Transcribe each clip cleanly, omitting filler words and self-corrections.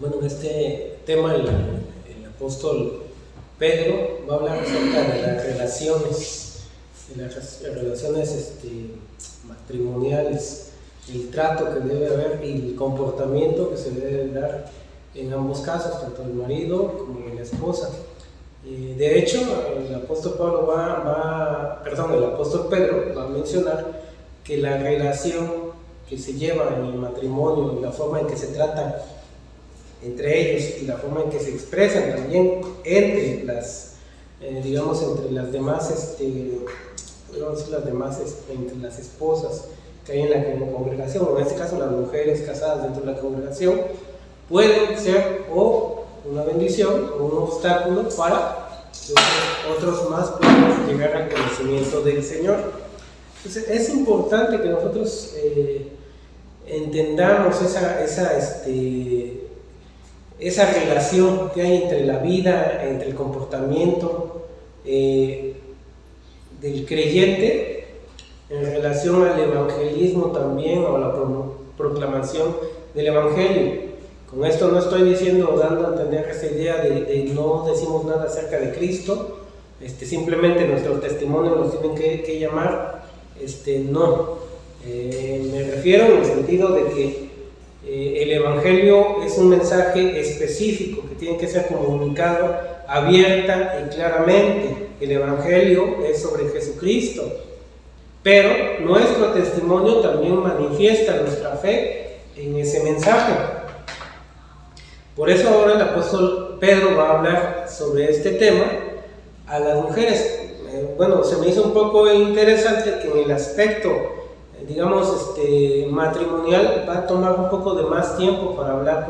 Bueno, en este tema el apóstol Pedro va a hablar acerca de las relaciones, matrimoniales, el trato que debe haber y el comportamiento que se debe dar en ambos casos, tanto el marido como en la esposa. De hecho, el apóstol Pedro va a mencionar que la relación que se lleva en el matrimonio y la forma en que se trata entre ellos y la forma en que se expresan también entre las demás, entre las esposas que hay en la congregación, o en este caso las mujeres casadas dentro de la congregación, pueden ser o una bendición o un obstáculo para que otros más puedan llegar al conocimiento del Señor. Entonces es importante que nosotros entendamos esa relación que hay entre la vida, entre el comportamiento del creyente en relación al evangelismo también, o a la proclamación del evangelio. Con esto no estoy diciendo o dando a entender esa idea de no decimos nada acerca de Cristo, simplemente nuestro testimonio nos tienen que llamar, no. Me refiero en el sentido de que el evangelio es un mensaje específico que tiene que ser comunicado abierta y claramente. El evangelio es sobre Jesucristo, pero nuestro testimonio también manifiesta nuestra fe en ese mensaje. Por eso ahora el apóstol Pedro va a hablar sobre este tema a las mujeres. Se me hizo un poco interesante que en el aspecto matrimonial va a tomar un poco de más tiempo para hablar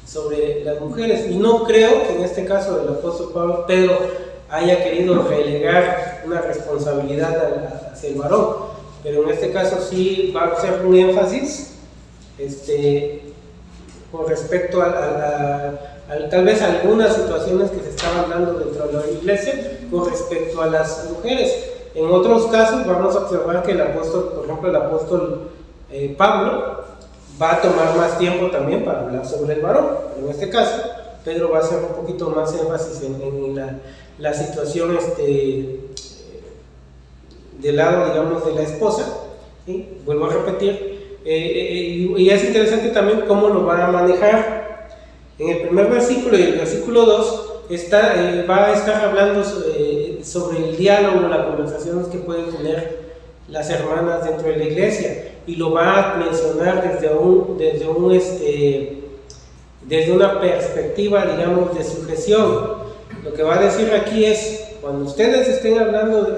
sobre las mujeres, y no creo que en este caso del apóstol Pedro haya querido relegar una responsabilidad hacia el varón, pero en este caso sí va a hacer un énfasis con respecto a tal vez algunas situaciones que se estaban dando dentro de la iglesia con respecto a las mujeres. En otros casos vamos a observar que el apóstol, por ejemplo el apóstol Pablo, va a tomar más tiempo también para hablar sobre el varón. Pero en este caso Pedro va a hacer un poquito más énfasis en la situación del lado, de la esposa, ¿sí? Vuelvo a repetir, y es interesante también cómo lo va a manejar. En el primer versículo y el versículo 2 va a estar hablando sobre el diálogo, las conversaciones que pueden tener las hermanas dentro de la iglesia, y lo va a mencionar desde una perspectiva, de sujeción. Lo que va a decir aquí es: cuando ustedes estén hablando,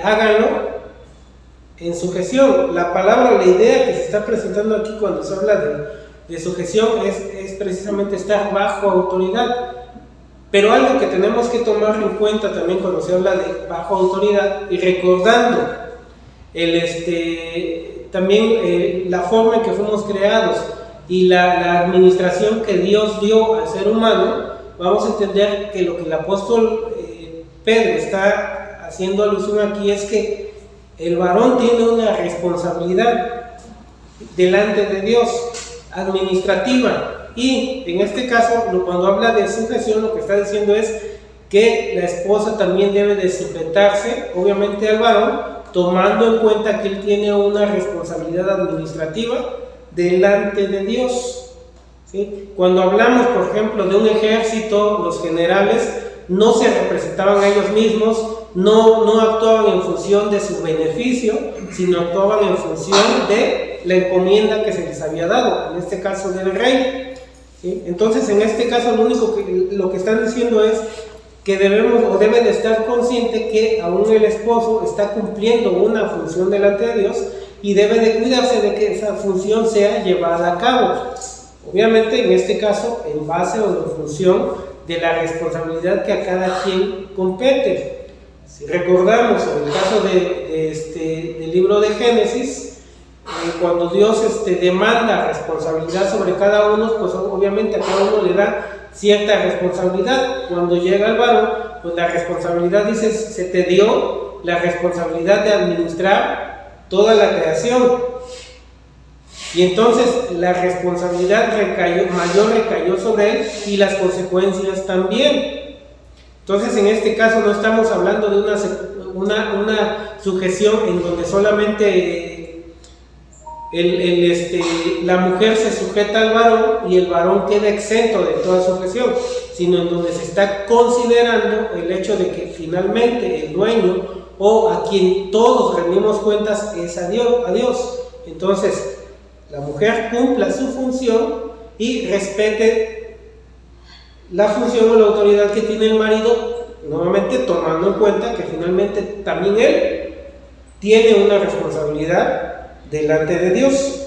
háganlo en sujeción. La palabra, la idea que se está presentando aquí cuando se habla de sujeción es precisamente estar bajo autoridad. Pero algo que tenemos que tomar en cuenta también cuando se habla de bajo autoridad, y recordando también la forma en que fuimos creados y la administración que Dios dio al ser humano, vamos a entender que lo que el apóstol Pedro está haciendo alusión aquí es que el varón tiene una responsabilidad delante de Dios administrativa. Y en este caso, cuando habla de sujeción, lo que está diciendo es que la esposa también debe de sujetarse, obviamente, al varón, tomando en cuenta que él tiene una responsabilidad administrativa delante de Dios, ¿sí? Cuando hablamos, por ejemplo, de un ejército, los generales no se representaban a ellos mismos, no actuaban en función de su beneficio, sino actuaban en función de la encomienda que se les había dado, en este caso del rey. ¿Sí? Entonces, en este caso, lo que están diciendo es que debe de estar consciente que aún el esposo está cumpliendo una función delante de Dios, y debe de cuidarse de que esa función sea llevada a cabo. Obviamente, en este caso, en base o en función de la responsabilidad que a cada quien compete. Si recordamos en el caso del libro de Génesis, cuando Dios demanda responsabilidad sobre cada uno, pues obviamente a cada uno le da cierta responsabilidad. Cuando llega el varón, pues la responsabilidad, dice, se te dio la responsabilidad de administrar toda la creación. Y entonces la responsabilidad mayor recayó sobre él y las consecuencias también. Entonces en este caso no estamos hablando de una sujeción en donde solamente la mujer se sujeta al varón y el varón queda exento de toda sujeción, sino en donde se está considerando el hecho de que finalmente el dueño o a quien todos rendimos cuentas es a Dios. Entonces la mujer cumpla su función y respete la función o la autoridad que tiene el marido, nuevamente tomando en cuenta que finalmente también él tiene una responsabilidad delante de Dios.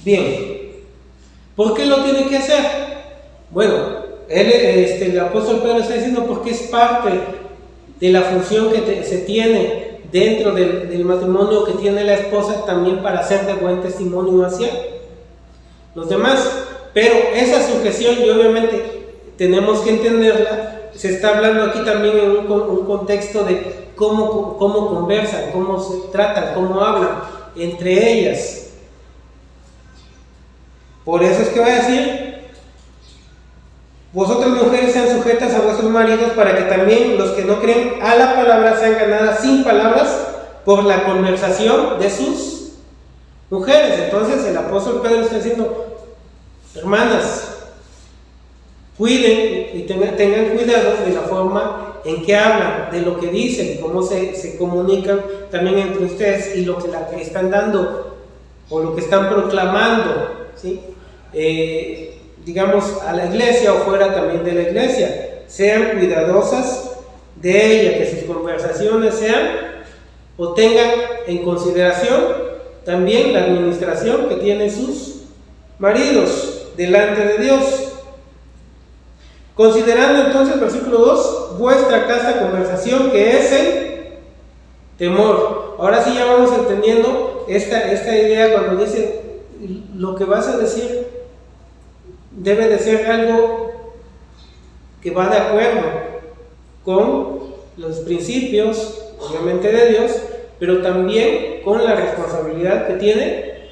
Bien, ¿por qué lo tiene que hacer? Bueno, el apóstol Pedro está diciendo porque es parte de la función que se tiene dentro del matrimonio que tiene la esposa también para ser de buen testimonio hacia los demás. Pero esa sujeción, y obviamente tenemos que entenderla, se está hablando aquí también en un contexto de cómo conversan, cómo se tratan, cómo hablan entre ellas. Por eso es que va a decir: vosotras mujeres sean sujetas a vuestros maridos, para que también los que no creen a la palabra sean ganadas sin palabras por la conversación de sus mujeres. Entonces el apóstol Pedro está diciendo: hermanas, cuiden y tengan cuidado de la forma en que hablan, de lo que dicen, cómo se comunican también entre ustedes y lo que están dando o lo que están proclamando, ¿sí? Digamos, a la iglesia o fuera también de la iglesia. Sean cuidadosas de ella, que sus conversaciones sean o tengan en consideración también la administración que tienen sus maridos delante de Dios. Considerando entonces, versículo 2, vuestra casta conversación, que es el temor. Ahora sí ya vamos entendiendo esta idea cuando dice: lo que vas a decir debe de ser algo que va de acuerdo con los principios, obviamente, de Dios, pero también con la responsabilidad que tiene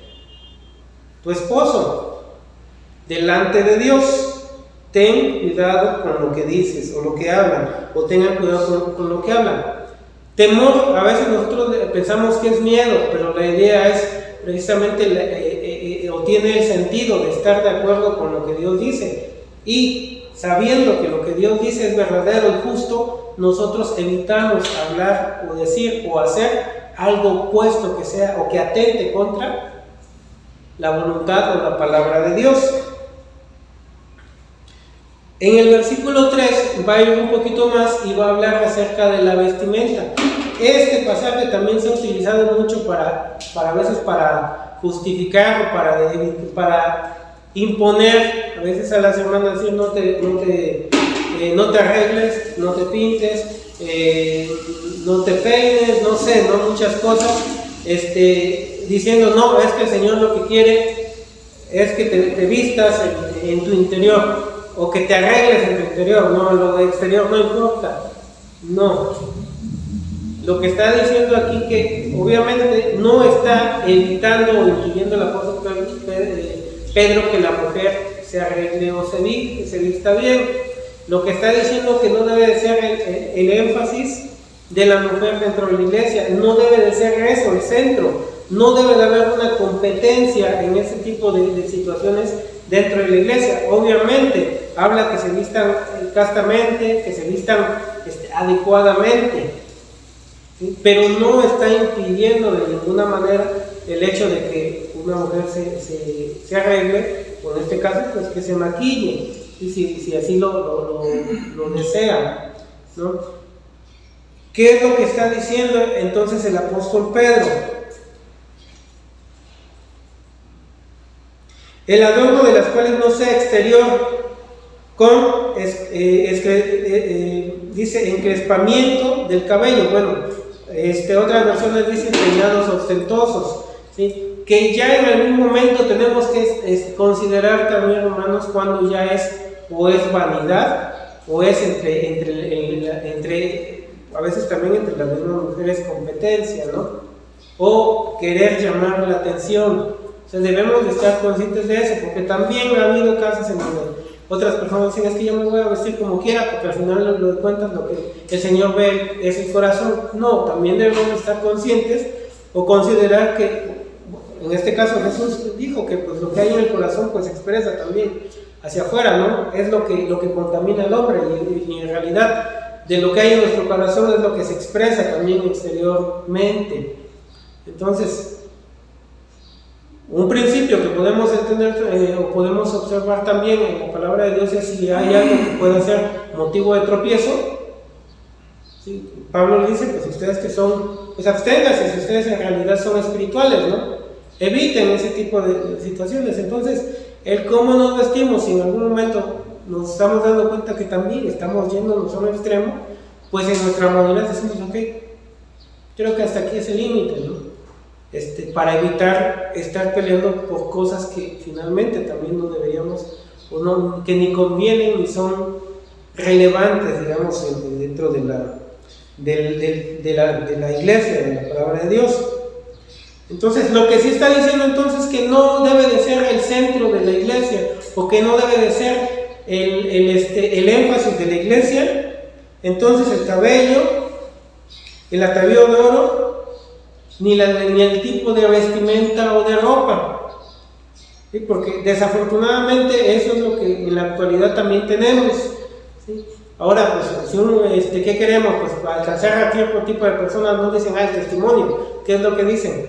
tu esposo delante de Dios. Ten cuidado con lo que dices o lo que hablan, o tengan cuidado con lo que hablan. Temor, a veces nosotros pensamos que es miedo, pero la idea es precisamente o tiene el sentido de estar de acuerdo con lo que Dios dice, y sabiendo que lo que Dios dice es verdadero y justo, nosotros evitamos hablar o decir o hacer algo opuesto que sea o que atente contra la voluntad o la palabra de Dios. En el versículo 3 va a ir un poquito más y va a hablar acerca de la vestimenta. Este pasaje también se ha utilizado mucho para a veces para justificar o para imponer a veces a las hermanas, decir: no te arregles, no te pintes, no te peines, no sé, no muchas cosas, diciendo: no, es que el Señor lo que quiere es que te vistas en tu interior, o que te arregles en tu interior, no, lo de exterior no importa. No, lo que está diciendo aquí, que obviamente no está evitando o impidiendo el apóstol Pedro que la mujer se arregle o se vista bien. Lo que está diciendo que no debe de ser el énfasis de la mujer dentro de la iglesia, no debe de ser eso el centro, no debe de haber una competencia en ese tipo de situaciones dentro de la iglesia. Obviamente habla que se vistan castamente, que se vistan adecuadamente, ¿sí? Pero no está impidiendo de ninguna manera el hecho de que una mujer se arregle, o en este caso pues que se maquille, y si así lo desea, ¿no? ¿Qué es lo que está diciendo entonces el apóstol Pedro? El adorno de las cuales no sea exterior, dice encrespamiento del cabello. Bueno, otras versiones dicen peinados ostentosos, ¿sí? Que ya en algún momento tenemos que considerar también, hermanos, cuando ya es o es vanidad, o es a veces también entre las mismas mujeres competencia, ¿no? O querer llamar la atención. O sea, debemos de estar conscientes de eso, porque también ha habido casos en donde otras personas dicen, es que yo me voy a vestir como quiera, porque al final lo de cuentas lo que el Señor ve es el corazón. No, también debemos de estar conscientes o considerar que, en este caso Jesús dijo que pues lo que hay en el corazón pues se expresa también hacia afuera, ¿no? Es lo que contamina al hombre, y en realidad de lo que hay en nuestro corazón es lo que se expresa también exteriormente. Entonces, un principio que podemos entender o podemos observar también en la palabra de Dios es si hay algo que pueda ser motivo de tropiezo. ¿Sí? Pablo le dice, pues ustedes que son, pues absténganse si ustedes en realidad son espirituales, ¿no? Eviten ese tipo de situaciones. Entonces, el cómo nos vestimos, si en algún momento nos estamos dando cuenta que también estamos yéndonos a un extremo, pues en nuestra madurez decimos, ok, creo que hasta aquí es el límite, ¿no? Para evitar estar peleando por cosas que finalmente también no deberíamos, o no, que ni convienen ni son relevantes, digamos, dentro de la iglesia, de la palabra de Dios. Entonces, lo que sí está diciendo entonces que no debe de ser el centro de la iglesia, o que no debe de ser el énfasis de la iglesia. Entonces, el cabello, el atavío de oro, ni el tipo de vestimenta o de ropa, ¿sí? Porque desafortunadamente eso es lo que en la actualidad también tenemos, ¿sí? Ahora, pues, si uno, ¿qué queremos? Pues para alcanzar a cierto tipo de personas nos dicen, el testimonio. ¿Qué es lo que dicen?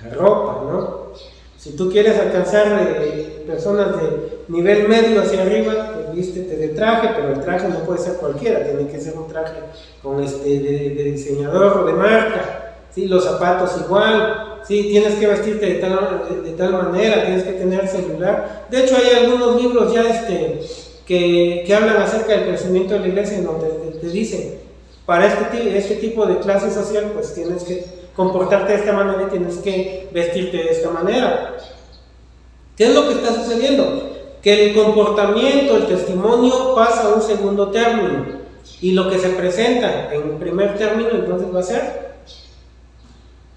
La ropa, ¿no? Si tú quieres alcanzar personas de nivel medio hacia arriba, pues vístete de traje, pero el traje no puede ser cualquiera, tiene que ser un traje con de diseñador o de marca. ¿Sí? Los zapatos igual, ¿sí? Tienes que vestirte de tal manera, tienes que tener celular. De hecho, hay algunos libros ya que hablan acerca del crecimiento de la iglesia, en donde te dicen, para este tipo de clase social, pues tienes que comportarte de esta manera y tienes que vestirte de esta manera. ¿Qué es lo que está sucediendo? Que el comportamiento, el testimonio pasa a un segundo término, y lo que se presenta en un primer término entonces va a ser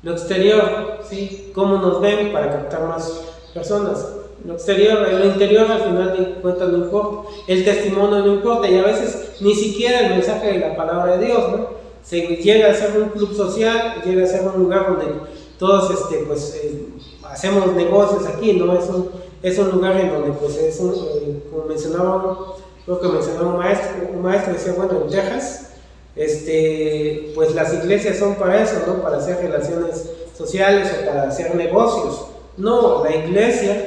lo exterior, ¿sí? Cómo nos ven para captar más personas. Lo exterior, lo interior al final de cuentas no importa, el testimonio no importa, y a veces ni siquiera el mensaje de la palabra de Dios, ¿no? Se llega a ser un club social, llega a ser un lugar donde todos hacemos negocios aquí, ¿no? Es un lugar en donde pues como mencionaba, creo que mencionaba un maestro decía, bueno, en Texas pues las iglesias son para eso, ¿no? Para hacer relaciones sociales o para hacer negocios. No, la iglesia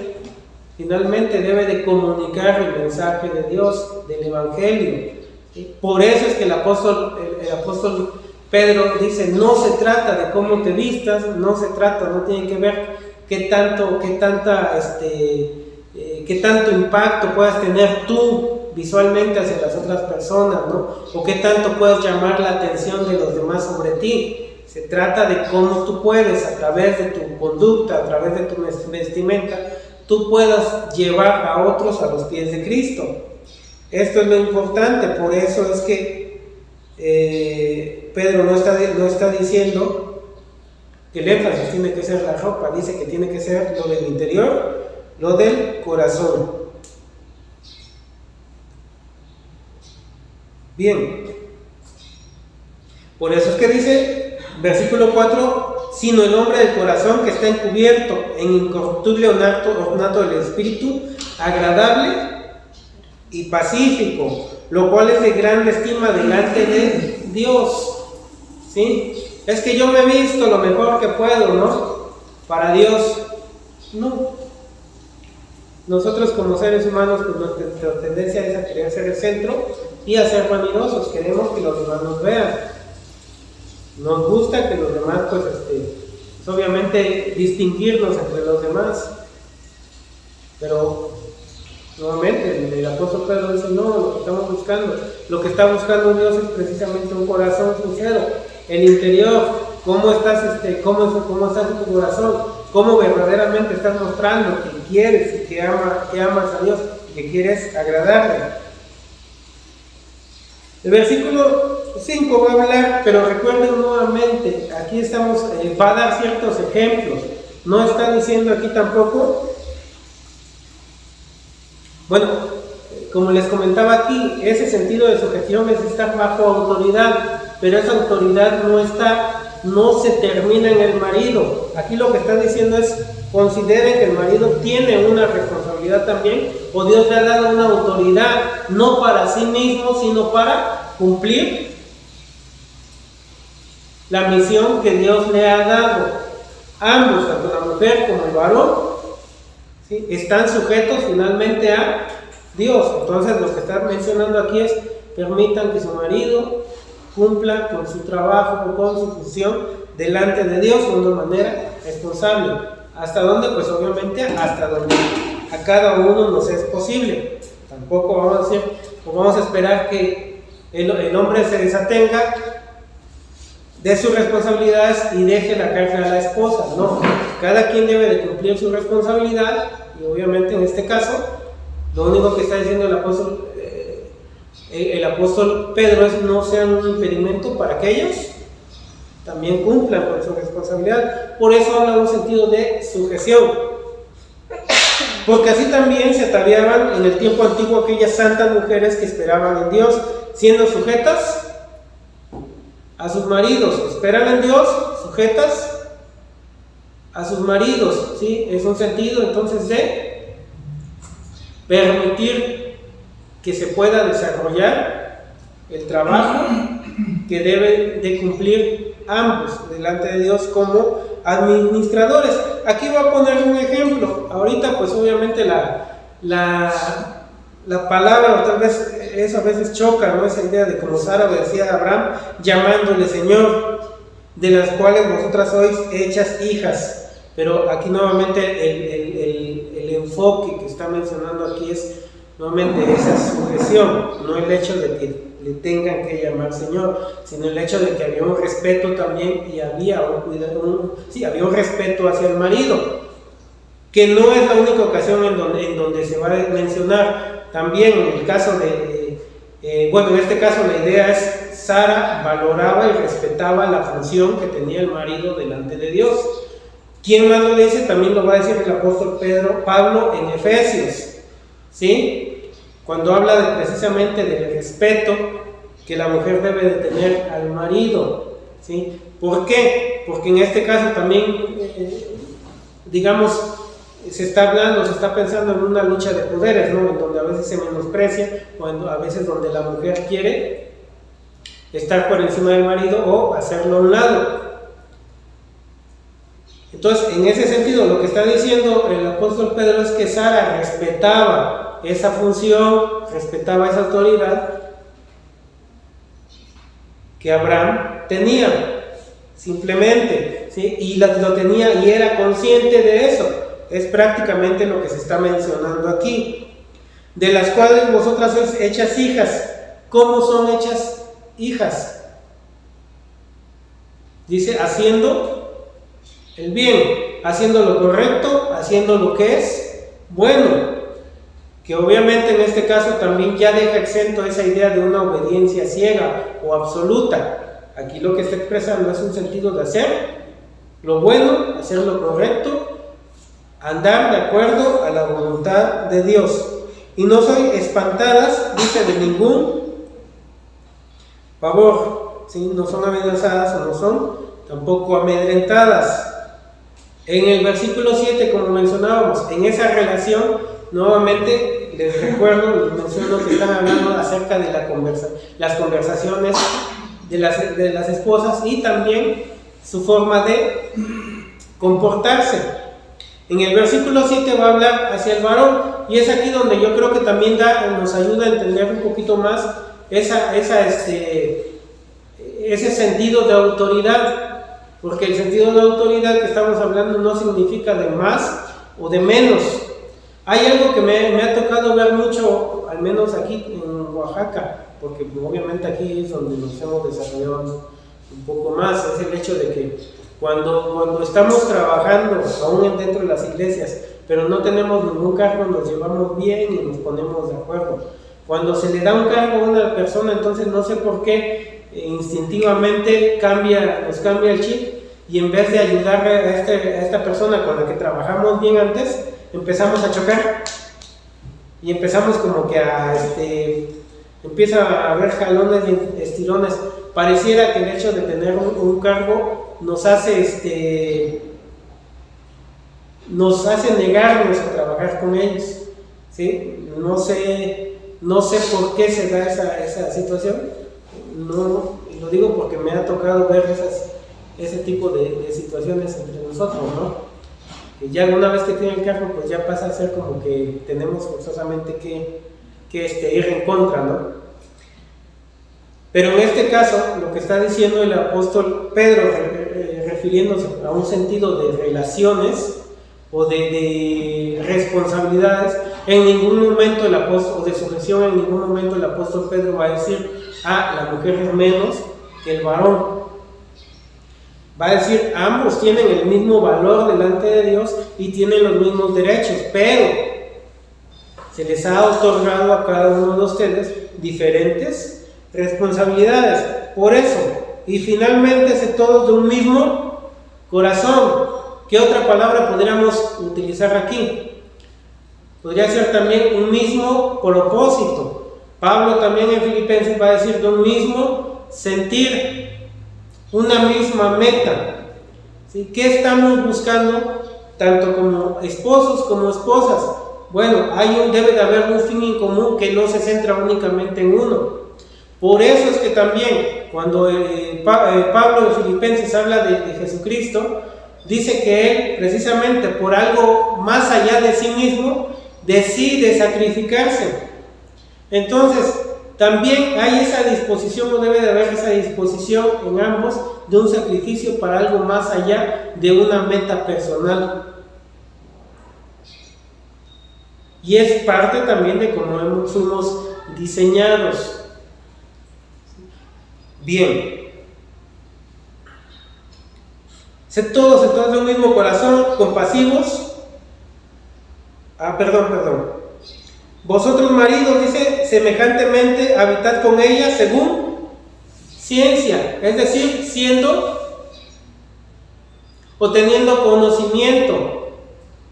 finalmente debe de comunicar el mensaje de Dios, del evangelio. ¿Sí? Por eso es que el apóstol Pedro dice, no se trata de cómo te vistas, no tiene que ver qué tanto impacto puedas tener tú visualmente hacia las otras personas, ¿no? O qué tanto puedes llamar la atención de los demás sobre ti. Se trata de cómo tú puedes, a través de tu conducta, a través de tu vestimenta, tú puedas llevar a otros a los pies de Cristo. Esto es lo importante. Por eso es que Pedro no está diciendo que el énfasis tiene que ser la ropa, dice que tiene que ser lo del interior, lo del corazón. Bien, por eso es que dice, versículo 4, sino el hombre del corazón que está encubierto en incorruptible ornato del espíritu, agradable y pacífico, lo cual es de gran estima delante de Dios. ¿Sí? Es que yo me he visto lo mejor que puedo, ¿no? Para Dios, no. Nosotros como seres humanos, pues nuestra tendencia es a querer ser el centro y a ser vanidosos, queremos que los demás nos vean. Nos gusta que los demás, pues obviamente distinguirnos entre los demás. Pero nuevamente el apóstol Pedro dice, no, lo que estamos buscando, lo que está buscando Dios es precisamente un corazón sincero, el interior, cómo estás en tu corazón, cómo verdaderamente estás mostrando que quieres y que amas a Dios que quieres agradarle. El versículo 5 va a hablar, pero recuerden nuevamente, aquí estamos, va a dar ciertos ejemplos. No está diciendo aquí tampoco, bueno, como les comentaba aquí, ese sentido de sujeción es estar bajo autoridad, pero esa autoridad no se termina en el marido. Aquí lo que está diciendo es, consideren que el marido tiene una responsabilidad también, o Dios le ha dado una autoridad, no para sí mismo, sino para cumplir la misión que Dios le ha dado. Ambos, tanto la mujer como el varón, ¿sí?, están sujetos finalmente a Dios. Entonces lo que está mencionando aquí es, permitan que su marido cumpla con su trabajo, con su función delante de Dios de una manera responsable. ¿Hasta dónde? Pues obviamente hasta donde a cada uno nos es posible. Tampoco vamos a decir, o vamos a esperar que el hombre se desatenga de sus responsabilidades y deje la carga a la esposa. No, cada quien debe de cumplir su responsabilidad, y obviamente en este caso lo único que está diciendo el apóstol Pedro es: no sean un impedimento para que ellos también cumplan con su responsabilidad. Por eso habla de un sentido de sujeción, porque así también se ataviaban en el tiempo antiguo aquellas santas mujeres que esperaban en Dios, siendo sujetas a sus maridos. Esperan en Dios, sujetas a sus maridos, ¿sí? Es un sentido entonces de permitir que se pueda desarrollar el trabajo que deben de cumplir ambos delante de Dios como administradores. Aquí voy a poner un ejemplo. Ahorita pues obviamente la palabra, o tal vez eso a veces choca, ¿no? Esa idea de, como Sara decía a Abraham, llamándole Señor, de las cuales vosotras sois hechas hijas. Pero aquí nuevamente el enfoque que está mencionando aquí es nuevamente esa sujeción, no el hecho de que le tengan que llamar Señor, sino el hecho de que había un respeto también, y había un cuidado, había un respeto hacia el marido, que no es la única ocasión en donde se va a mencionar. También en el caso en este caso la idea es, Sara valoraba y respetaba la función que tenía el marido delante de Dios. ¿Quién más lo dice? También lo va a decir el apóstol Pablo en Efesios, ¿sí? Cuando habla precisamente del respeto que la mujer debe de tener al marido, ¿sí? ¿Por qué? Porque en este caso también, se está pensando en una lucha de poderes, ¿no? En donde a veces se menosprecia, o a veces donde la mujer quiere estar por encima del marido o hacerlo a un lado. Entonces, en ese sentido, lo que está diciendo el apóstol Pedro es que Sara respetaba esa función, respetaba esa autoridad que Abraham tenía, simplemente, ¿sí? Y lo tenía y era consciente de eso. Es prácticamente lo que se está mencionando aquí. De las cuales vosotras sois hechas hijas. ¿Cómo son hechas hijas? Dice, haciendo el bien, haciendo lo correcto, haciendo lo que es bueno. Que obviamente en este caso también ya deja exento esa idea de una obediencia ciega o absoluta. Aquí lo que está expresando es un sentido de hacer lo bueno, hacer lo correcto, andar de acuerdo a la voluntad de Dios. Y no soy espantadas, dice, de ningún favor, ¿sí? No son amenazadas o no son tampoco amedrentadas. En el versículo 7, como mencionábamos, en esa relación, nuevamente les recuerdo, les menciono que están hablando acerca de las conversaciones de las esposas y también su forma de comportarse. En el versículo 7 va a hablar hacia el varón, y es aquí donde yo creo que también nos ayuda a entender un poquito más ese sentido de autoridad, porque el sentido de autoridad que estamos hablando no significa de más o de menos. Hay algo que me ha tocado ver mucho, al menos aquí en Oaxaca, porque obviamente aquí es donde nos hemos desarrollado un poco más, es el hecho de que cuando estamos trabajando, aún dentro de las iglesias, pero no tenemos ningún cargo, nos llevamos bien y nos ponemos de acuerdo. Cuando se le da un cargo a una persona, entonces no sé por qué instintivamente nos cambia el chip, y en vez de ayudar a esta persona con la que trabajamos bien antes, empezamos a chocar y empezamos como que empieza a haber jalones y estirones. Pareciera que el hecho de tener un cargo nos hace negarnos a trabajar con ellos, ¿sí? No sé por qué se da esa situación. No, lo digo porque me ha tocado ver ese tipo de situaciones entre nosotros, ¿no? Que ya una vez que tienen cargo, pues ya pasa a ser como que tenemos forzosamente que ir en contra, ¿no? Pero en este caso, lo que está diciendo el apóstol Pedro, refiriéndose a un sentido de relaciones o de responsabilidades, en ningún momento el apóstol, o de sujeción, en ningún momento el apóstol Pedro va a decir, la mujer es menos que el varón. Va a decir, ambos tienen el mismo valor delante de Dios y tienen los mismos derechos, pero se les ha otorgado a cada uno de ustedes diferentes responsabilidades. Por eso, y finalmente se todos de un mismo corazón. ¿Qué otra palabra podríamos utilizar aquí? Podría ser también un mismo propósito. Pablo también en Filipenses va a decir de un mismo sentir, una misma meta. ¿Sí? ¿Qué estamos buscando tanto como esposos como esposas? Bueno, debe de haber un fin en común que no se centra únicamente en uno. Por eso es que también cuando Pablo en Filipenses habla de Jesucristo, dice que él precisamente por algo más allá de sí mismo decide sacrificarse. Entonces también hay esa disposición, o debe de haber esa disposición en ambos de un sacrificio para algo más allá de una meta personal. Y es parte también de cómo fuimos diseñados. Bien. Sed todos de un mismo corazón, compasivos. Perdón. Vosotros maridos, dice, semejantemente habitad con ella según ciencia, es decir, siendo o teniendo conocimiento,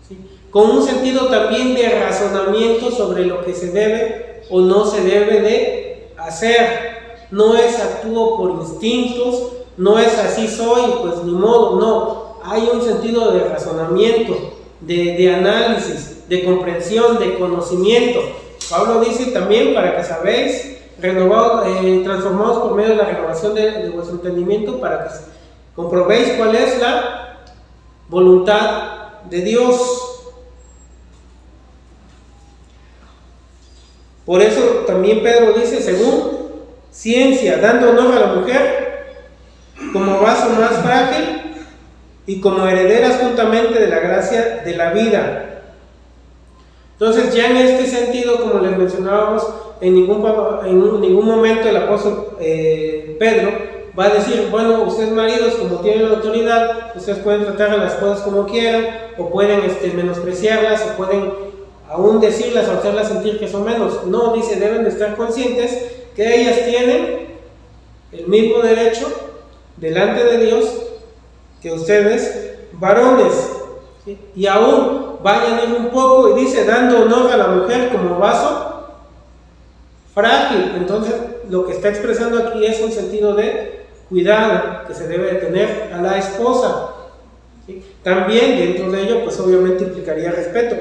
¿sí? Con un sentido también de razonamiento sobre lo que se debe o no se debe de hacer. No es actúo por instintos, no es así soy, pues ni modo, no. Hay un sentido de razonamiento, de análisis, de comprensión, de conocimiento. Pablo dice también, para que sabéis, transformados por medio de la renovación de vuestro entendimiento, para que comprobéis cuál es la voluntad de Dios. Por eso también Pedro dice, según ciencia, dando honor a la mujer como vaso más frágil y como herederas juntamente de la gracia de la vida. Entonces, ya en este sentido, como les mencionábamos, en ningún momento el apóstol Pedro va a decir, bueno, ustedes maridos, como tienen la autoridad, ustedes pueden tratar a las cosas como quieran, o pueden menospreciarlas, o pueden aún decirlas o hacerlas sentir que son menos. No, dice, deben de estar conscientes que ellas tienen el mismo derecho delante de Dios que ustedes, varones, ¿sí? Y aún va a añadir un poco y dice, dando honor a la mujer como vaso frágil. Entonces, lo que está expresando aquí es un sentido de cuidado que se debe de tener a la esposa, ¿sí? También dentro de ello, pues obviamente implicaría respeto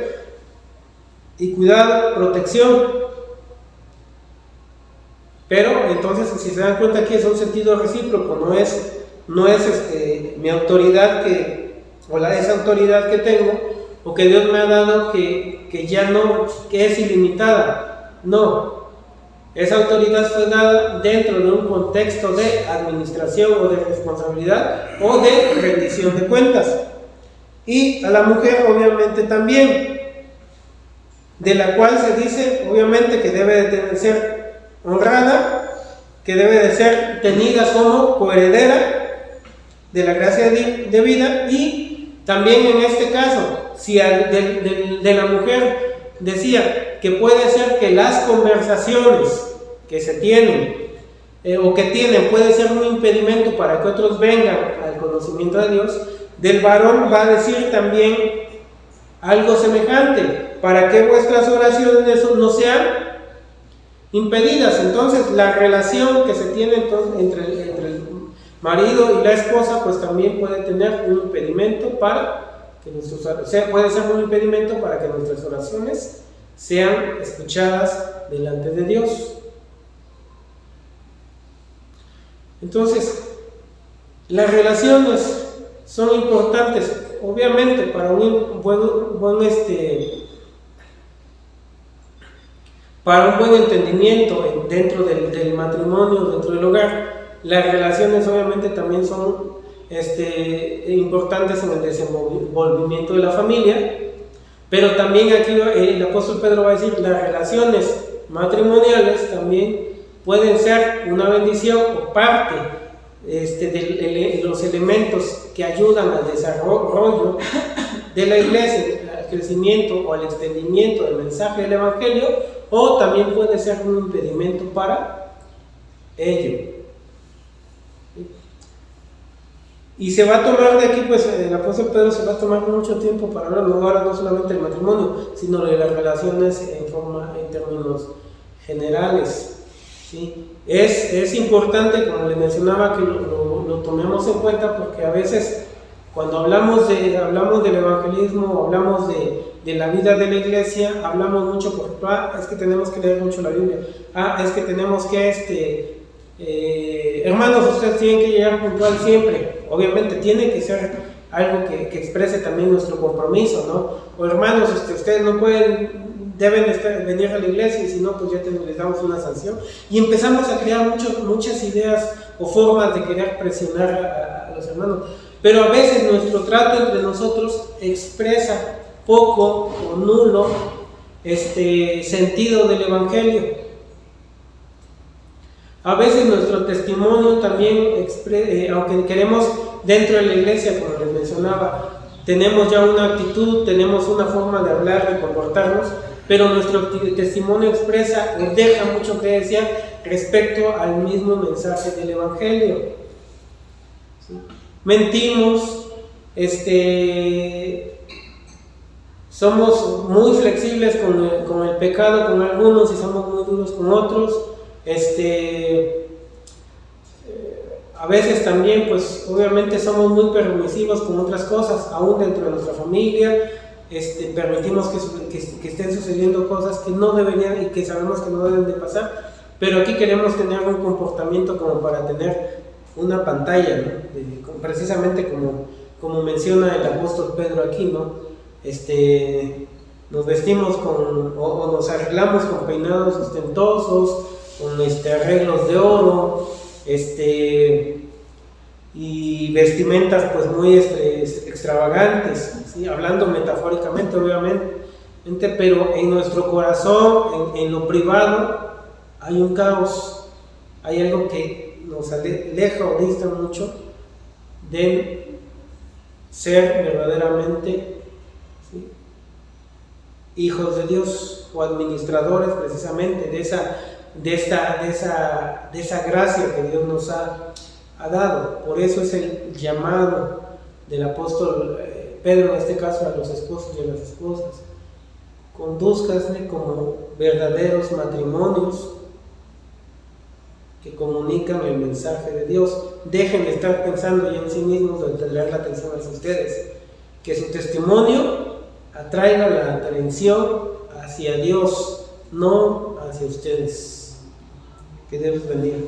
y cuidado, protección. Pero entonces, si se dan cuenta, aquí es un sentido recíproco, no es mi autoridad esa autoridad que tengo o que Dios me ha dado que ya no, que es ilimitada. No, esa autoridad fue dada dentro de un contexto de administración o de responsabilidad o de rendición de cuentas. Y a la mujer obviamente también, de la cual se dice obviamente que debe de ser honrada, que debe de ser tenida como coheredera de la gracia de vida y También en este caso, si de la mujer decía que puede ser que las conversaciones que se tienen o que tienen puede ser un impedimento para que otros vengan al conocimiento de Dios, del varón va a decir también algo semejante, para que vuestras oraciones no sean impedidas. Entonces la relación que se tiene entre el marido y la esposa pues también puede tener un impedimento para que puede ser un impedimento para que nuestras oraciones sean escuchadas delante de Dios. Entonces las relaciones son importantes obviamente para un buen entendimiento dentro del matrimonio, dentro del hogar. Las relaciones obviamente también son importantes en el desenvolvimiento de la familia, pero también aquí el apóstol Pedro va a decir, las relaciones matrimoniales también pueden ser una bendición o parte de los elementos que ayudan al desarrollo de la iglesia, al crecimiento o al extendimiento del mensaje del evangelio, o también puede ser un impedimento para ello. Y se va a tomar de aquí, pues el apóstol Pedro se va a tomar mucho tiempo para hablar, no solamente del matrimonio, sino de las relaciones en términos generales. ¿Sí? Es importante, como le mencionaba, que lo tomemos en cuenta, porque a veces cuando hablamos del evangelismo, hablamos de la vida de la iglesia, hablamos mucho porque es que tenemos que leer mucho la Biblia, es que tenemos que hermanos, ustedes tienen que llegar puntual siempre. Obviamente tiene que ser algo que exprese también nuestro compromiso, ¿no? O hermanos, ustedes no deben venir a la iglesia, y si no, pues ya les damos una sanción. Y empezamos a crear muchas ideas o formas de querer presionar a los hermanos. Pero a veces nuestro trato entre nosotros expresa poco o nulo sentido del evangelio. A veces nuestro testimonio también, aunque queremos dentro de la iglesia, como les mencionaba, tenemos ya una actitud, tenemos una forma de hablar, de comportarnos, pero nuestro testimonio expresa o deja mucho que desear respecto al mismo mensaje del evangelio. ¿Sí? Mentimos, somos muy flexibles con el pecado con algunos y somos muy duros con otros. A veces también, pues obviamente somos muy permisivos con otras cosas, aún dentro de nuestra familia. Permitimos que estén sucediendo cosas que no deberían y que sabemos que no deben de pasar, pero aquí queremos tener un comportamiento como para tener una pantalla, ¿no? Precisamente como menciona el apóstol Pedro aquí, ¿no? Nos vestimos o nos arreglamos con peinados ostentosos, con arreglos de oro, y vestimentas pues muy extravagantes, ¿sí? Hablando metafóricamente obviamente, pero en nuestro corazón, en lo privado, hay un caos, hay algo que nos aleja o dista mucho de ser verdaderamente, ¿sí?, hijos de Dios o administradores precisamente de esa gracia que Dios nos ha dado. Por eso es el llamado del apóstol Pedro, en este caso, a los esposos y a las esposas: condúzcanse como verdaderos matrimonios que comunican el mensaje de Dios. Dejen de estar pensando ya en sí mismos o de traer la atención hacia ustedes, que su testimonio atraiga la atención hacia Dios, no hacia ustedes. Que Dios los bendiga.